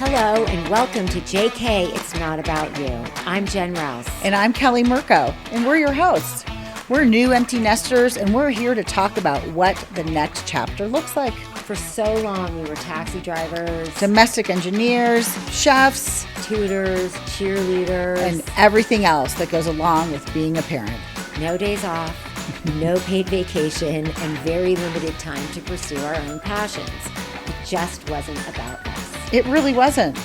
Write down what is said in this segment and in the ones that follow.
Hello and welcome to JK It's Not About You. I'm Jen Rouse. And I'm Kelly Mirko, and we're your hosts. We're new empty nesters, and we're here to talk about what the next chapter looks like. For so long, we were taxi drivers, Domestic engineers, chefs, tutors, cheerleaders, and everything else that goes along with being a parent. No days off, no paid vacation, and very limited time to pursue our own passions. It just wasn't about us. It really wasn't.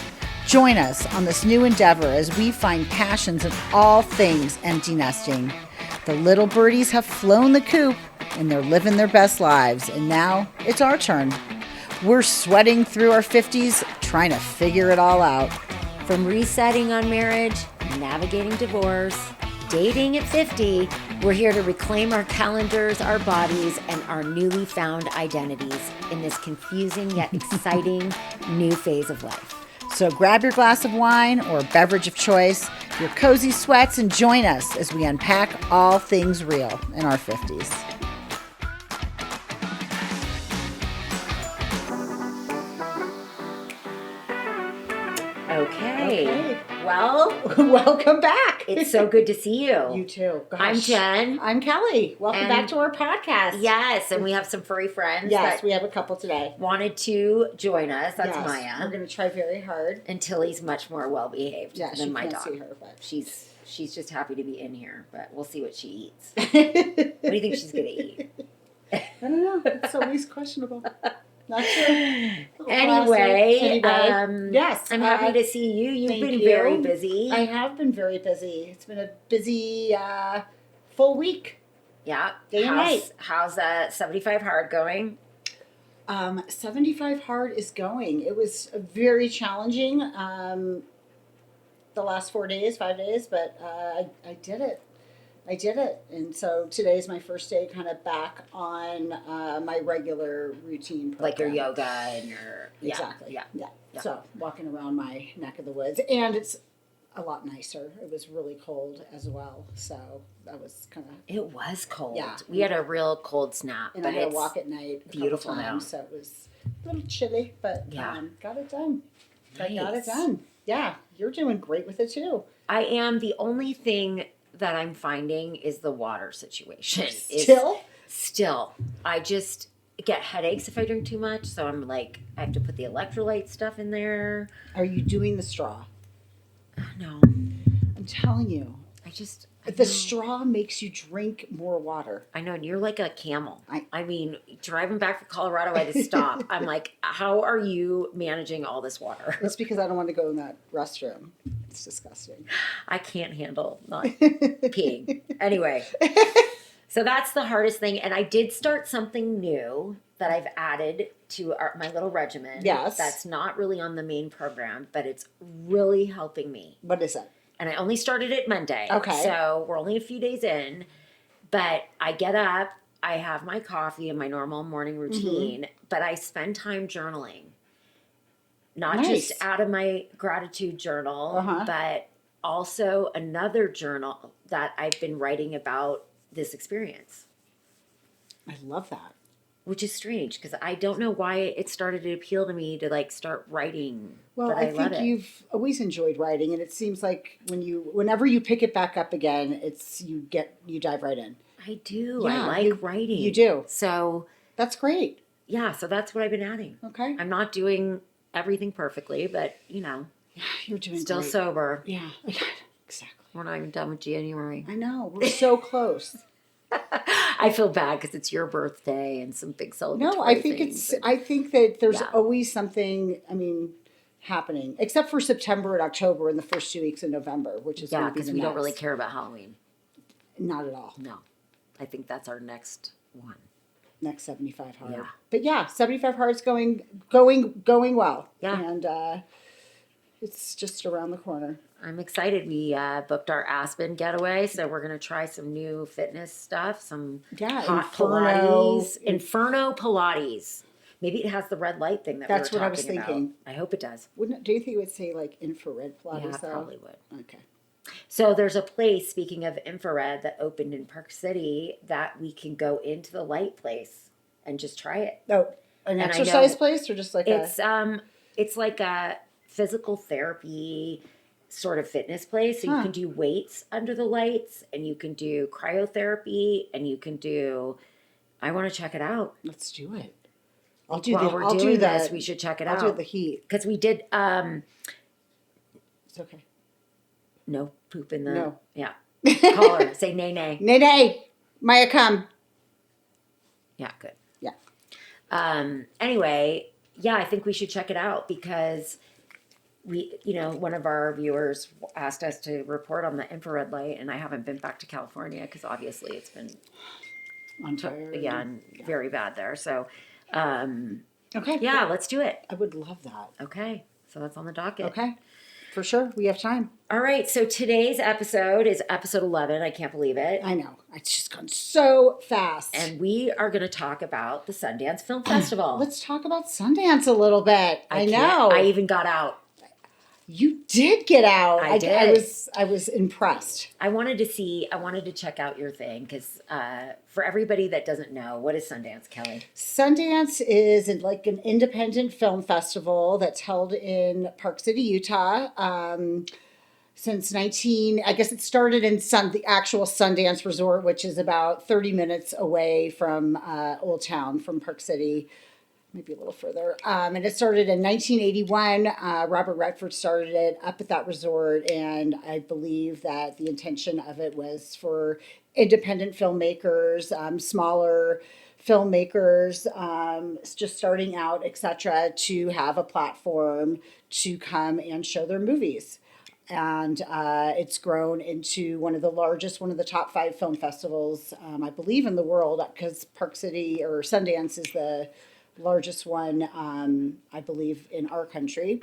Join us on this new endeavor as we find passions in all things empty nesting. The little birdies have flown the coop and they're living their best lives, and now it's our turn. We're sweating through our 50s trying to figure it all out. From resetting on marriage, navigating divorce, dating at 50, we're here to reclaim our calendars, our bodies, and our newly found identities in this confusing yet exciting new phase of life. So grab your glass of wine or beverage of choice, your cozy sweats, and join us as we unpack all things real in our 50s. Okay. Well, welcome back. It's so good to see you. You too. Gosh. I'm Jen. I'm Kelly. Welcome back to our podcast. Yes, and we have some furry friends. Yes, we have a couple today. Wanted to join us. That's yes, Maya. We're going to try very hard. And Tilly's much more well behaved than my dog. See her, but She's just happy to be in here, but we'll see what she eats. What do you think she's going to eat? I don't know. It's always questionable. Not sure. Anyway, yes. I'm happy to see you. You've been very busy. I have been very busy. It's been a busy full week. Yeah. Day and night. How's 75 Hard going? 75 Hard is going. It was very challenging the last 5 days, but I did it. And so today is my first day kind of back on my regular routine program. Like your yoga and your... Exactly. Yeah. So walking around my neck of the woods. And it's a lot nicer. It was really cold as well. So that was kind of... It was cold. Yeah. We had a real cold snap. And I had to walk at night beautiful times, now. so it was a little chilly, but got it done. Nice. I got it done. Yeah, you're doing great with it too. I am. The only thing that I'm finding is the water situation. Still. I just get headaches if I drink too much, so I'm like, I have to put the electrolyte stuff in there. Are you doing the straw? No. I'm telling you. The straw makes you drink more water. I know, and you're like a camel. I mean, driving back from Colorado, I had to stop. I'm like, how are you managing all this water? It's because I don't want to go in that restroom. It's disgusting. I can't handle not peeing. Anyway, so that's the hardest thing. And I did start something new that I've added to my little regimen. Yes. That's not really on the main program, but it's really helping me. What is it? And I only started it Monday. Okay. So we're only a few days in. But I get up, I have my coffee and my normal morning routine, but I spend time journaling. Not just out of my gratitude journal, but also another journal that I've been writing about this experience. I love that. Which is strange because I don't know why it started to appeal to me to like start writing. Well, but I think you've always enjoyed writing, and it seems like whenever you pick it back up again, you dive right in. I do. Yeah, I like writing. You do. So that's great. Yeah, so that's what I've been adding. Okay. I'm not doing everything perfectly, but Yeah, you're doing still great. sober. Yeah, exactly. We're not even done with January. I know. We're so close. I feel bad because it's your birthday and some big celebratory No, I think things. I think that there's always something, happening, except for September and October and the first 2 weeks of November, which is going to be because we don't really care about Halloween. Not at all. No. I think that's our next one. Next 75 Hard. Yeah. But yeah, 75 Hard's going well. Yeah. And it's just around the corner. I'm excited. We booked our Aspen getaway, so we're going to try some new fitness stuff, some hot Pilates. Inferno Pilates. Maybe it has the red light thing that we were talking about. That's what I was thinking. I hope it does. Do you think it would say like infrared Pilates? Yeah, probably would. Okay. So there's a place, speaking of infrared, that opened in Park City that we can go into the light place and just try it. Oh, an exercise place or just like it's like a physical therapy sort of fitness place. So you Huh. can do weights under the lights, and you can do cryotherapy, and you can do. I want to check it out. Let's do it. While we're doing this, we should check it out. I'll do the heat. Because we did It's okay. no poop in the No. Yeah. Call her. Say nay nay. Nay, nay. Maya, come. Yeah, good. Yeah. Anyway, yeah, I think we should check it out because one of our viewers asked us to report on the infrared light, and I haven't been back to California because obviously it's been very bad there. So, okay. Yeah, let's do it. I would love that. Okay, so that's on the docket. Okay, for sure. We have time. All right, so today's episode is episode 11. I can't believe it. I know. It's just gone so fast. And we are going to talk about the Sundance Film Festival. Let's talk about Sundance a little bit. I know. I even got out. You did get out. I did. I was impressed. I wanted to check out your thing because for everybody that doesn't know, what is Sundance, Kelly? Sundance is like an independent film festival that's held in Park City, Utah. Since I guess it started in the actual Sundance Resort, which is about 30 minutes away from Old Town, from Park City. Maybe a little further. And it started in 1981. Robert Redford started it up at that resort. And I believe that the intention of it was for independent filmmakers, smaller filmmakers, just starting out, etc., to have a platform to come and show their movies. And it's grown into one of the top 5 film festivals, I believe, in the world, because Park City or Sundance is the largest one, I believe, in our country.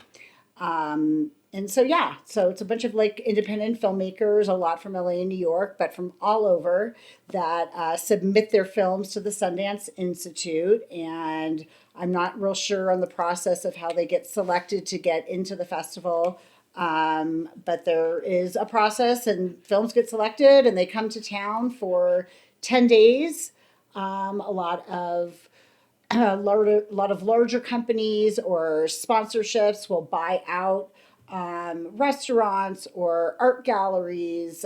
And so it's a bunch of like independent filmmakers, a lot from LA and New York, but from all over, that submit their films to the Sundance Institute. And I'm not real sure on the process of how they get selected to get into the festival. But there is a process, and films get selected and they come to town for 10 days. A lot of larger companies or sponsorships will buy out restaurants or art galleries,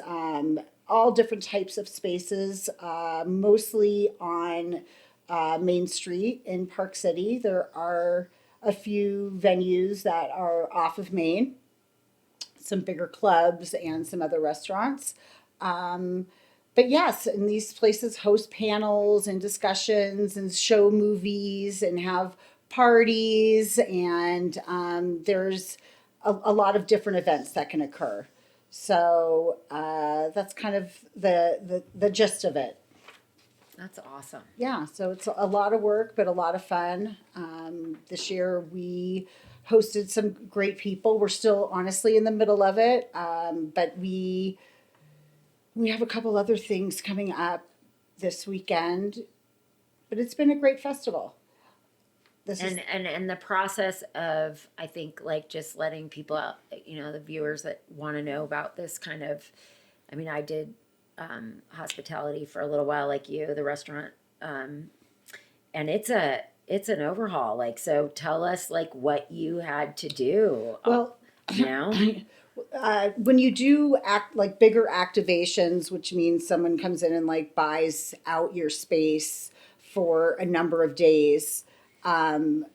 all different types of spaces, mostly on Main Street in Park City. There are a few venues that are off of Main, some bigger clubs and some other restaurants. But yes, and these places host panels and discussions and show movies and have parties, and there's a lot of different events that can occur. So that's kind of the gist of it. That's awesome. Yeah, so it's a lot of work, but a lot of fun. This year we hosted some great people. We're still honestly in the middle of it, but we have a couple other things coming up this weekend, but it's been a great festival. And the process of, I think, like just letting people out, the viewers that want to know about this kind of, I did hospitality for a little while, like you, the restaurant, and it's an overhaul. Like, so tell us like what you had to do. Well, when you do like bigger activations, which means someone comes in and like buys out your space for a number of days, the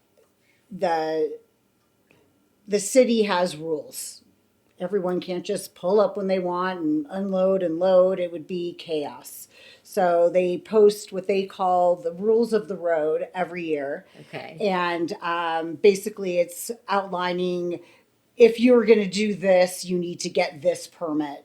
city has rules. Everyone can't just pull up when they want and unload and load. It would be chaos. So they post what they call the rules of the road every year. Okay. And basically it's outlining, if you're going to do this, you need to get this permit.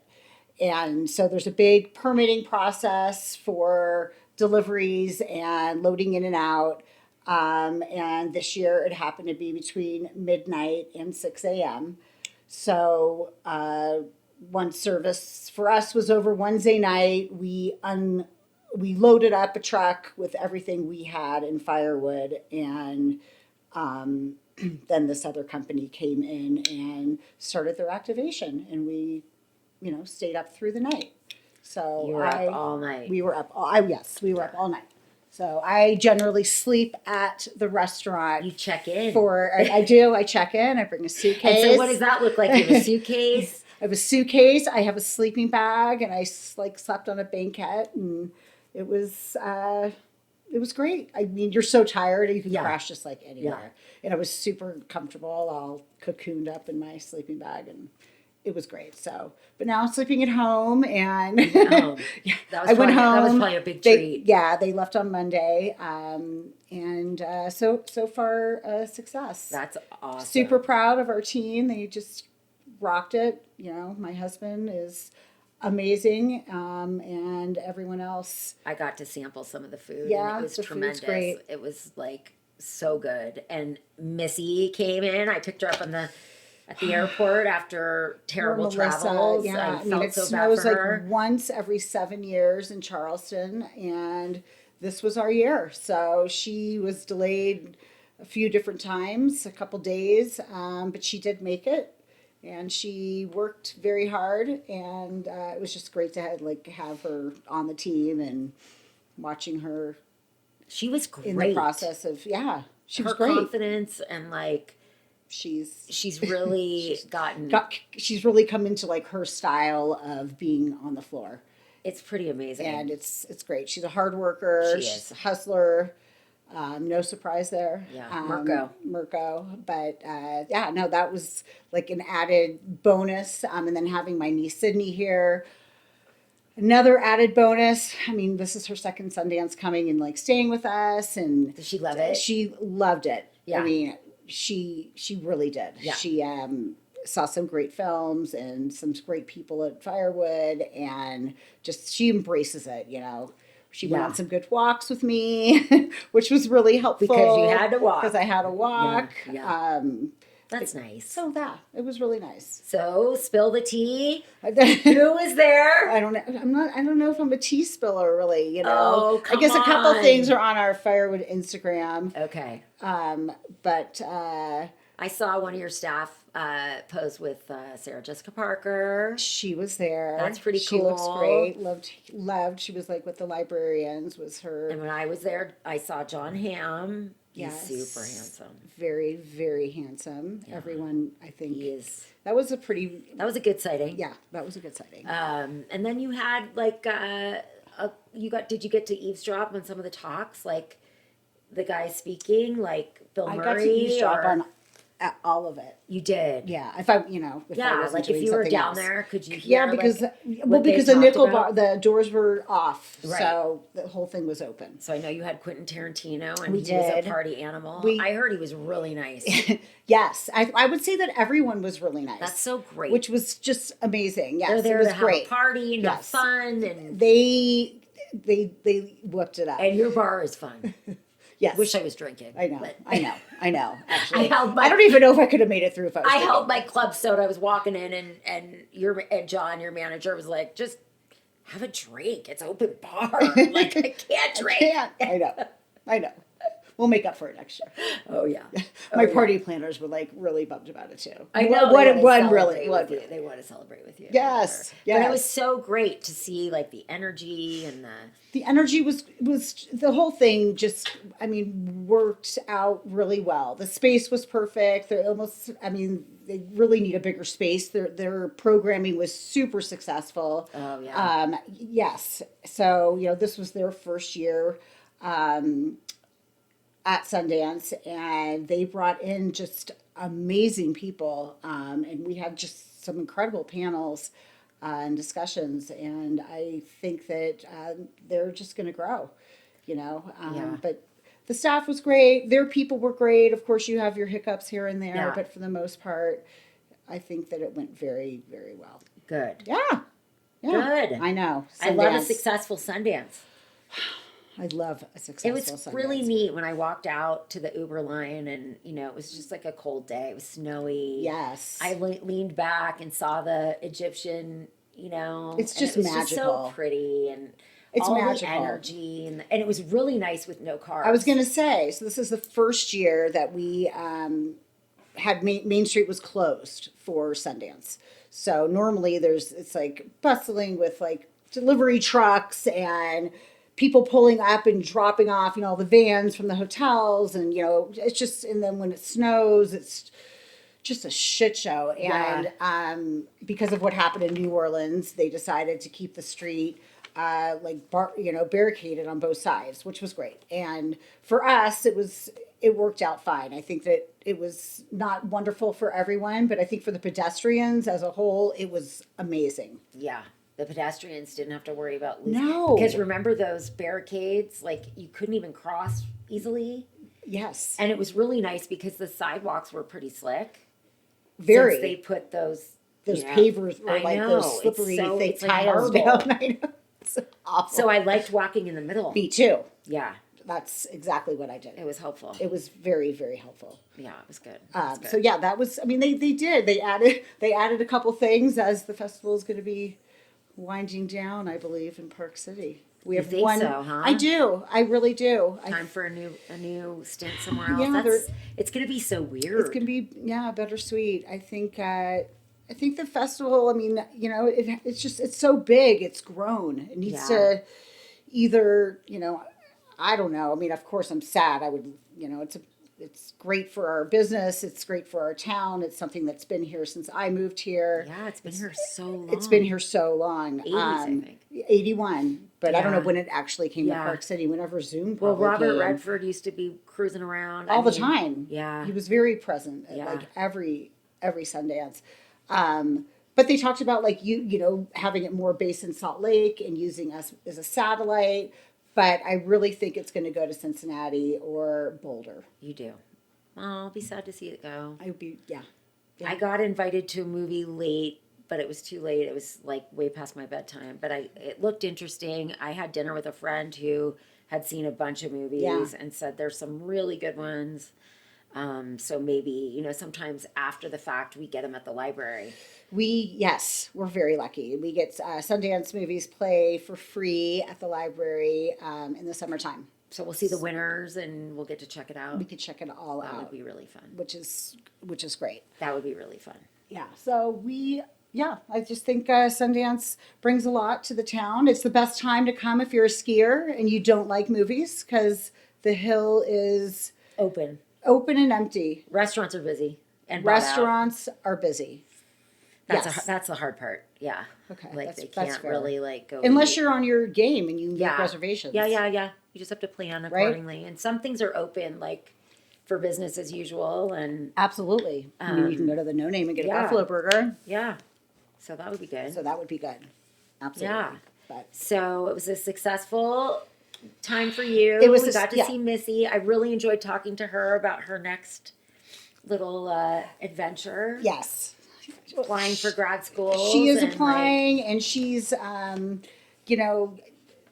And so there's a big permitting process for deliveries and loading in and out. And this year it happened to be between midnight and 6 a.m. So one service for us was over Wednesday night. We loaded up a truck with everything we had in firewood, and then this other company came in and started their activation, and we, stayed up through the night. So you were up all night. We were up all night. So I generally sleep at the restaurant. You check in. I do. I check in. I bring a suitcase. And so what does that look like? You have a suitcase? I have a suitcase. I have a sleeping bag, and I slept on a banquette, and it was great. I mean, you're so tired, you can crash just like anywhere. And I was super comfortable, all cocooned up in my sleeping bag, and it was great. So, but now I'm sleeping at home, and That was went home. That was probably a big treat. They left on Monday, so far success. That's awesome. Super proud of our team. They just rocked it. You know, my husband is amazing, and everyone else. I got to sample some of the food. Yeah, and it was the tremendous. food's great. It was like so good. And Missy came in. I picked her up at the airport after terrible travels. Yeah, I felt it so snows bad for her. like once every 7 years in Charleston, and this was our year. So she was delayed a few different times, a couple days, but she did make it. And she worked very hard, and it was just great to have her on the team and watching her. She was great in the process of she was great. Her confidence and like she's really she's really come into like her style of being on the floor. It's pretty amazing, and it's great. She's a hard worker. She's a hustler. No surprise there. Yeah, Mirko. But that was like an added bonus. And then having my niece Sydney here, another added bonus. I mean, this is her second Sundance coming and like staying with us. And did she love it? She loved it. Yeah. I mean, she really did. Yeah. She saw some great films and some great people at Firewood, and just she embraces it, you know. She went on some good walks with me, which was really helpful. Because you had to walk. Because I had to walk. Yeah. That's nice. So it was really nice. So spill the tea. Who was there? I don't know. I don't know if I'm a tea spiller, really. You know. Oh, come I guess on. A couple things are on our Firewood Instagram. Okay. But I saw one of your staff pose with Sarah Jessica Parker. She was there. That's pretty cool. She looks great. Loved. She was like with the librarians. Was her. And when I was there, I saw John Hamm. He's super handsome. Very, very handsome. Yeah. Everyone, I think, he is. That was a good sighting. Yeah, that was a good sighting. And then you had like did you get to eavesdrop on some of the talks, like the guy speaking, like Bill Murray? I got to eavesdrop on all of it. You did. Yeah. If I wasn't like doing if you were something down else. there, could you hear? Yeah, because because the nickel bar, the doors were off, right. So the whole thing was open. So I know you had Quentin Tarantino, and he was a party animal. I heard he was really nice. Yes, I would say that everyone was really nice. That's so great. Which was just amazing. Yes, they're there it was to great. have a party and have fun, and they whipped it up. And your bar is fun. Yes. Wish I was drinking. I know. Actually, I don't even know if I could have made it through if I was drinking. held my club soda. I was walking in, and John, your manager, was like, "Just have a drink. It's open bar." I'm like, I can't drink. I know. We'll make up for it next year. Oh yeah. My party planners were like really bummed about it too. I know. They want to celebrate with you. Yes. But it was so great to see like the energy and the energy was the whole thing. Just worked out really well. The space was perfect. They really need a bigger space. Their programming was super successful. Oh yeah. Yes. So this was their first year. At Sundance, and they brought in just amazing people, and we had just some incredible panels and discussions, and I think that they're just going to grow, but the staff was great, their people were great. Of course you have your hiccups here and there, but for the most part I think that it went very, very well. Good. Yeah. Good. I know. Sundance. I love a successful Sundance. I love a successful It was Sundance. really neat when I walked out to the Uber line, and it was just like a cold day. It was snowy. Yes. I leaned back and saw the Egyptian. It's just it was magical. Just so pretty, and it's all magical. The energy, and it was really nice with no cars. I was going to say, so this is the first year that we had Main Street was closed for Sundance. So normally it's like bustling with like delivery trucks and people pulling up and dropping off, all the vans from the hotels, and it's just, and then when it snows, it's just a shit show. And because of what happened in New Orleans, they decided to keep the street barricaded on both sides, which was great. And for us, it worked out fine. I think that it was not wonderful for everyone, but I think for the pedestrians as a whole, it was amazing. Yeah. The pedestrians didn't have to worry about losing. No. Because remember those barricades? Like, you couldn't even cross easily. Yes. And it was really nice because the sidewalks were pretty slick. Very. Since they put those pavers, or those slippery thick tiles down. I know. It's awful. So I liked walking in the middle. Me too. Yeah. That's exactly what I did. It was helpful. It was very, very helpful. Yeah, it was good. So yeah, that was, they added a couple things as the festival is going to be winding down, I believe, in Park City. We have one. So, huh? I do. I really do. Time for a new stint somewhere else. Yeah, it's going to be so weird. It's going to be bittersweet. I think the festival. It's so big. It's grown. It needs to either. I don't know. Of course, I'm sad. I would. It's great for our business. It's great for our town. It's something that's been here since I moved here. Yeah, it's been here so long. It's been here so long. 80s, I think. 81. But I don't know when it actually came to Park City. Whenever Zoom probably Well, Robert came. Redford used to be cruising around. All the time. Yeah. He was very present at every Sundance. But they talked about having it more based in Salt Lake and using us as a satellite. But I really think it's going to go to Cincinnati or Boulder. You do. Oh, I'll be sad to see it go. I would be, yeah. I got invited to a movie late, but it was too late. It was way past my bedtime. But it looked interesting. I had dinner with a friend who had seen a bunch of movies and said there's some really good ones. So maybe, sometimes after the fact, we get them at the library. We're very lucky. We get Sundance movies play for free at the library in the summertime. So we'll see the winners and we'll get to check it out. We could check it all out. That would be really fun. Which is great. That would be really fun. Yeah. So I just think Sundance brings a lot to the town. It's the best time to come if you're a skier and you don't like movies because the hill is open and empty. Restaurants are busy. And restaurants are busy. That's the hard part. Yeah. Okay. They can't really go unless you're on your game and you make reservations. Yeah. You just have to plan accordingly. Right? And some things are open for business as usual. And absolutely. You can go to the No Name and get a buffalo burger. Yeah. So that would be good. Absolutely. Yeah. But so it was a successful time for you. We got to see Missy. I really enjoyed talking to her about her next little adventure. Yes. Applying for grad school. She is applying and she's,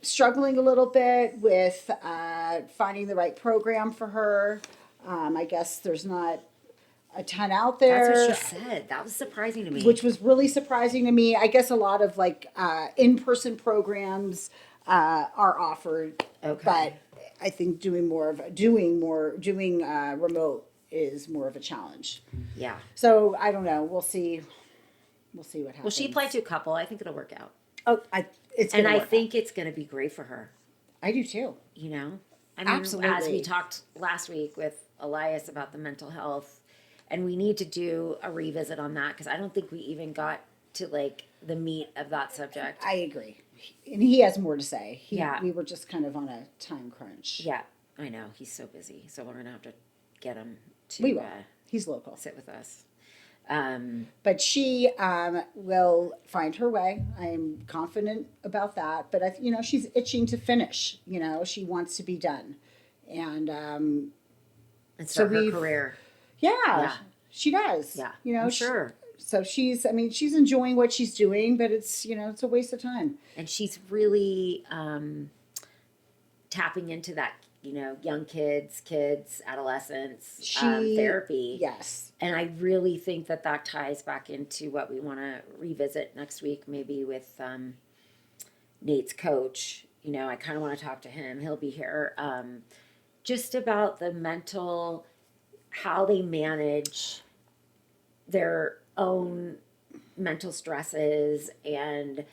struggling a little bit with finding the right program for her. I guess there's not a ton out there. That's what she said. That was surprising to me. Which was really surprising to me. I guess a lot of in-person programs are offered. Okay. But I think doing remote is more of a challenge. Yeah. So I don't know. We'll see what happens. Well, she applied to a couple. I think it'll work out. Oh, I think it's going to be great for her. I do too. Absolutely. As we talked last week with Elias about the mental health, and we need to do a revisit on that because I don't think we even got to the meat of that subject. I agree. And he has more to say. We were just kind of on a time crunch. Yeah, I know. He's so busy. So we're going to have to get him to we will. He's local. Sit with us. But she will find her way. I'm confident about that. But she's itching to finish. She wants to be done, and start her career. Yeah, she does. Yeah, I'm sure. So she's enjoying what she's doing, but it's a waste of time. And she's really tapping into that. Young kids, adolescents, therapy. Yes. And I really think that ties back into what we want to revisit next week, maybe with Nate's coach. I kind of want to talk to him. He'll be here. Just about the mental, how they manage their own mental stresses and,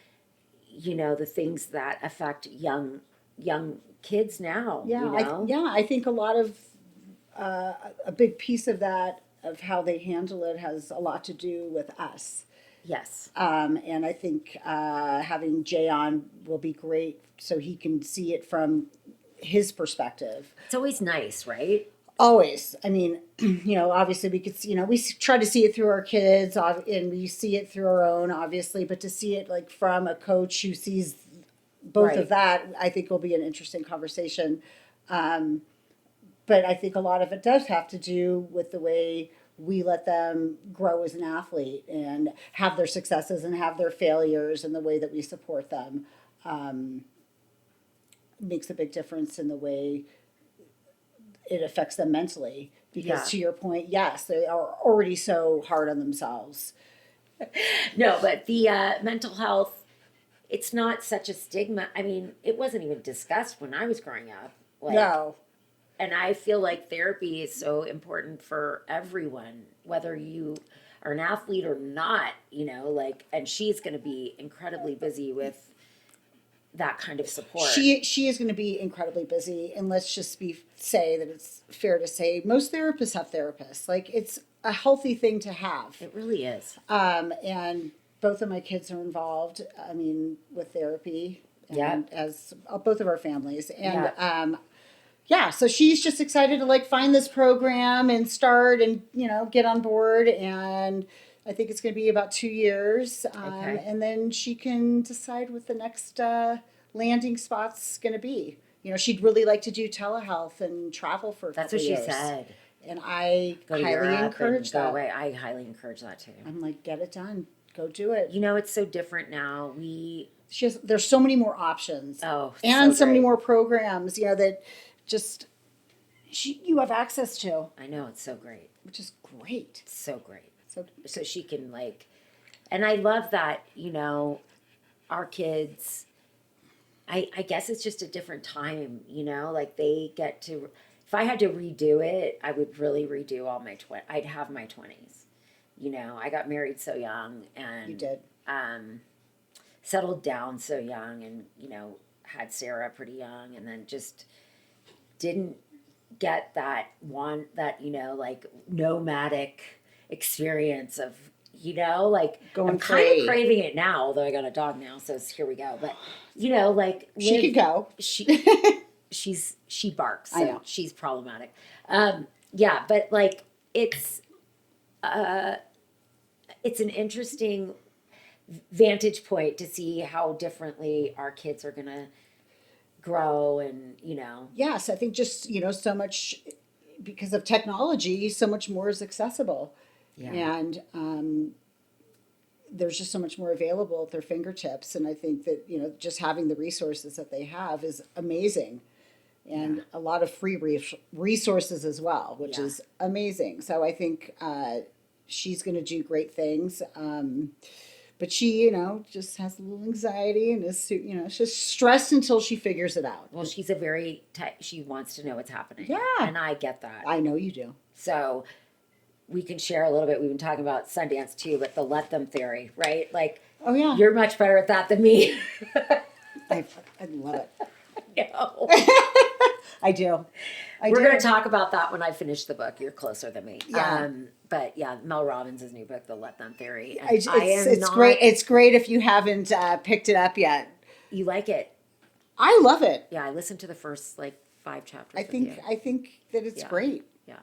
the things that affect young young kids now. Yeah, you know? I think a lot of a big piece of that of how they handle it has a lot to do with us. Yes. And I think having Jay on will be great so he can see it from his perspective. It's always nice, right? Always. I mean, obviously we could, we try to see it through our kids and we see it through our own, obviously, but to see it like from a coach who sees both Right. of that, I think will be an interesting conversation. But I think a lot of it does have to do with the way we let them grow as an athlete and have their successes and have their failures and the way that we support them makes a big difference in the way it affects them mentally. Because Yeah. to your point, yes, they are already so hard on themselves. No, but the mental health, it's not such a stigma. I mean, it wasn't even discussed when I was growing up. Like, No. and I feel like therapy is so important for everyone, whether you are an athlete or not, like, and she's going to be incredibly busy with that kind of support. She is going to be incredibly busy, and let's just say that it's fair to say most therapists have therapists. Like it's a healthy thing to have. It really is. And both of my kids are involved. I mean, with therapy, and Yeah. as both of our families, and Yeah. so she's just excited to like find this program and start and get on board. And I think it's going to be about 2 years, Okay. and then she can decide what the next landing spot's going to be. She'd really like to do telehealth and travel for a That's couple what she years. said. And I Go to highly Europe encourage and go that. away. I highly encourage that too. I'm like, get it done. Go do it. It's so different now. There's so many more options. Oh, and so many great. more programs, that just you have access to, I know, it's so great. which is great. It's so great. So She can and I love that, our kids, I guess it's just a different time, like they get to, if I had to redo it, I would really redo all my I'd have my 20s. I got married so young and you did. Settled down so young and, had Sarah pretty young and then just didn't get that nomadic experience of, Going I'm kind free. of craving it now, although I got a dog now, so here we go. But, She could go. She barks, I so know. she's problematic. Yeah, but it's an interesting vantage point to see how differently our kids are going to grow and, Yes, I think just, so much because of technology, so much more is accessible. Yeah. And there's just so much more available at their fingertips. And I think that, just having the resources that they have is amazing. And a lot of free resources as well, which is amazing. So I think she's going to do great things. But she, just has a little anxiety and is, she's just stressed until she figures it out. Well, she's she wants to know what's happening. Yeah. And I get that. I know you do. So we can share a little bit. We've been talking about Sundance too, but the let them theory, right? Oh, yeah. You're much better at that than me. I love it. No. I do. We're going to talk about that when I finish the book. You're closer than me. Yeah. But yeah, Mel Robbins' new book, The Let Them Theory. And It's great. It's great if you haven't picked it up yet. You like it? I love it. Yeah, I listened to the first 5 chapters. I think that it's great. Yeah.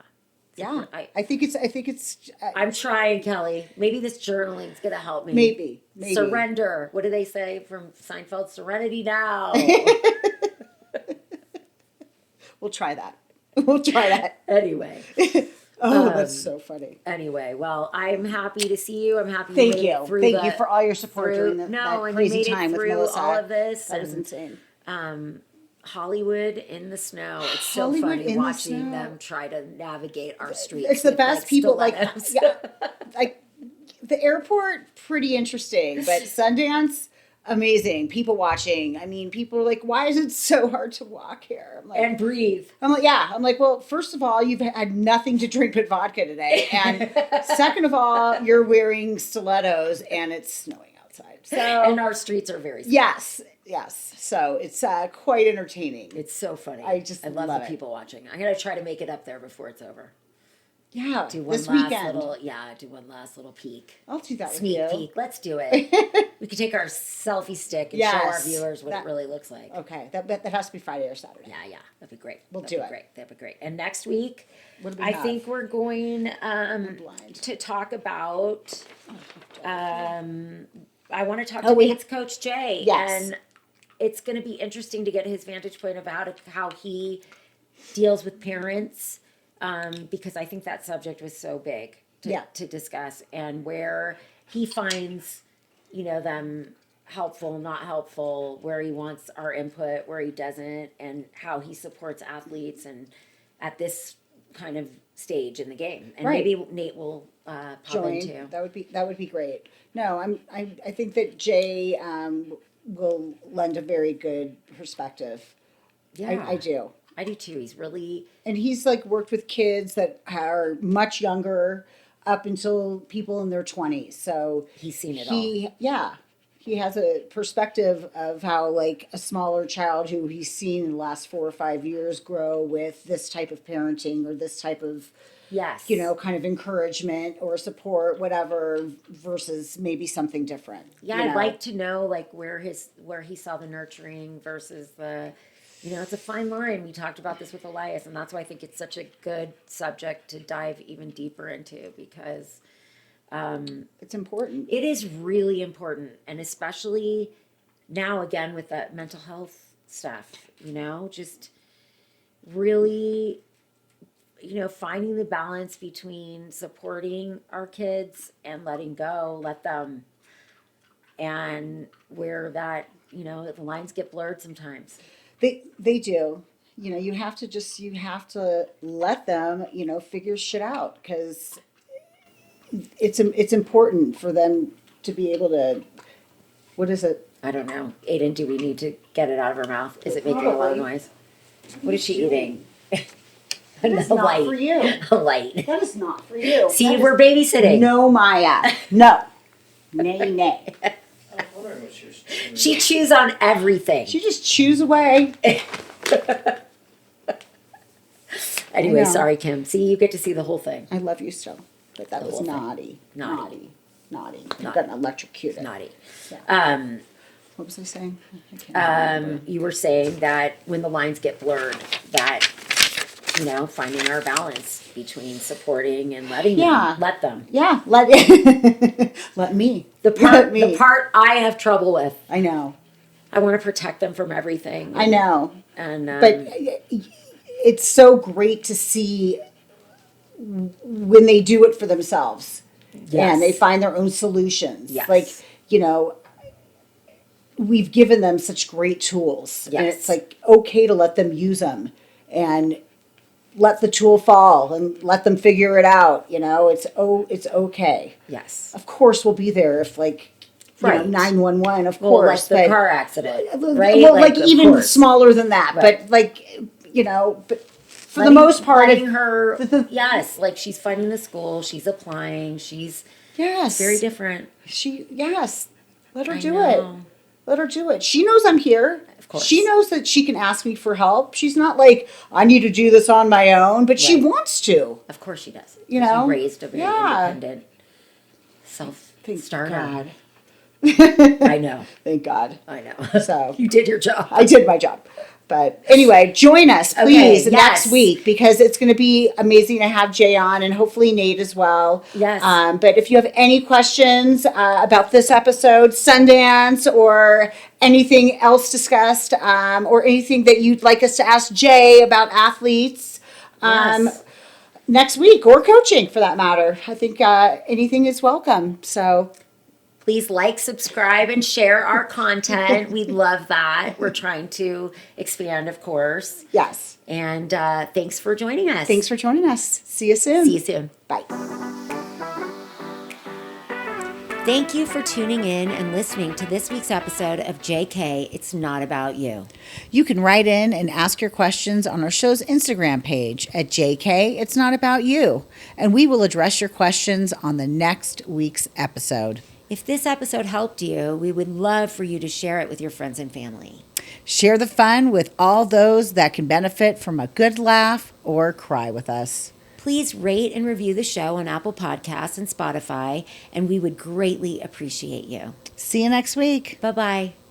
Yeah. I think it's. I'm trying, Kelly. Maybe this journaling is going to help me. Maybe. Surrender. What do they say from Seinfeld? Serenity now. We'll try that. Anyway. That's so funny. Anyway, well, I'm happy to see you. I'm happy. Thank you. Thank you for all your support during that crazy time with Melissa. All of this. That was insane. Hollywood in the snow. It's so Hollywood funny in the watching snow. them try to navigate our streets. It's the with, best people. stilettos. The airport, pretty interesting, but Sundance, amazing. People watching. I mean, people are like, "Why is it so hard to walk here?" I'm like, And breathe. I'm like, yeah. I'm like, well, first of all, you've had nothing to drink but vodka today, and second of all, you're wearing stilettos and it's snowing outside. So And our streets are very small. yes, Yes. So it's quite entertaining. It's so funny. I love love the it. people watching. I'm gonna try to make it up there before it's over. Yeah. Do one This last weekend. do one last little peek. I'll do that Sneak with you. peek. Let's do it. We could take our selfie stick and show our Yes, viewers what that- it really looks like. Okay. That has to be Friday or Saturday. Yeah, that'd be great. We'll That'd do be it. Great. That'd be great. And next week, What do we I have? think we're going blind. to talk about. I want to talk Oh, to we- Nate's coach Jay, Yes. and it's going to be interesting to get his vantage point about how he deals with parents, because I think that subject was so big to discuss, and where he finds, them helpful, not helpful, where he wants our input, where he doesn't, and how he supports athletes and at this kind of stage in the game. And Right. maybe Nate will pop in Join. too. That would be great. No, I think that Jay will lend a very good perspective. Yeah, I do. I do too. He's really And he's like worked with kids that are much younger up until people in their 20s. So he's seen it all. Yeah. He has a perspective of how like a smaller child who he's seen in the last 4 or 5 years grow with this type of parenting or this type of Yes. kind of encouragement or support, whatever, versus maybe something different. Yeah, I'd like to know like where he saw the nurturing versus the, it's a fine line. We talked about this with Elias, and that's why I think it's such a good subject to dive even deeper into, because it's important. it is really important, and especially now again with that mental health stuff, just really, finding the balance between supporting our kids and letting go, let them, and where that, the lines get blurred sometimes. They do. You have to let them, figure shit out, because it's important for them to be able to, what is it? I don't know. Aiden, do we need to get it out of her mouth? Is it making a lot of Probably. noise? What is she eating? That is not for you. A light. That is not for you. See, That we're is- babysitting. No, Maya. No. Nay, nay. I was wondering what she was doing. She chews on everything. She just chews away. Anyway, I know. sorry, Kim. See, you get to see the whole thing. I love you still, but that The was whole thing. naughty. Naughty. Naughty. You got electrocuted. Naughty. Yeah. What was I saying? I can't remember. You were saying that when the lines get blurred, that, finding our balance between supporting and letting Yeah. them, let them. Yeah, let me. The me. part I have trouble with. I know. I want to protect them from everything. I know. And But it's so great to see when they do it for themselves. Yes. And they find their own solutions. Yes. Like, we've given them such great tools. And Yes. it's like okay to let them use them and let the tool fall and let them figure it out. It's okay. yes. Of course we'll be there if like, Right. 911, of Well, course. like the but car accident, well, right? like of even course. smaller than that. Right. But like, but for Letting- the most part, letting if, her, yes, like she's finding the school, she's applying, she's yes, very different. Yes, let her I do know. it. Let her do it. She knows I'm here. Of course. She knows that she can ask me for help. She's not like, I need to do this on my own, but she Right. wants to. Of course she does. You know? She raised a very Yeah. independent Thank self-starter. God. I know. Thank God. I know. So You did your job. I did my job. But anyway, join us, please, Okay, next yes. week, because it's going to be amazing to have Jay on and hopefully Nate as well. Yes. But if you have any questions about this episode, Sundance, or anything else discussed, or anything that you'd like us to ask Jay about athletes, Yes. next week, or coaching for that matter, I think anything is welcome. So Please like, subscribe, and share our content. We'd love that. We're trying to expand, of course. yes, And thanks for joining us. thanks for joining us. See you soon. See you soon. Bye. Thank you for tuning in and listening to this week's episode of JK, It's Not About You. You can write in and ask your questions on our show's Instagram page at JK It's Not About You, and we will address your questions on the next week's episode. If this episode helped you, we would love for you to share it with your friends and family. Share the fun with all those that can benefit from a good laugh or cry with us. Please rate and review the show on Apple Podcasts and Spotify, and we would greatly appreciate you. See you next week. Bye-bye.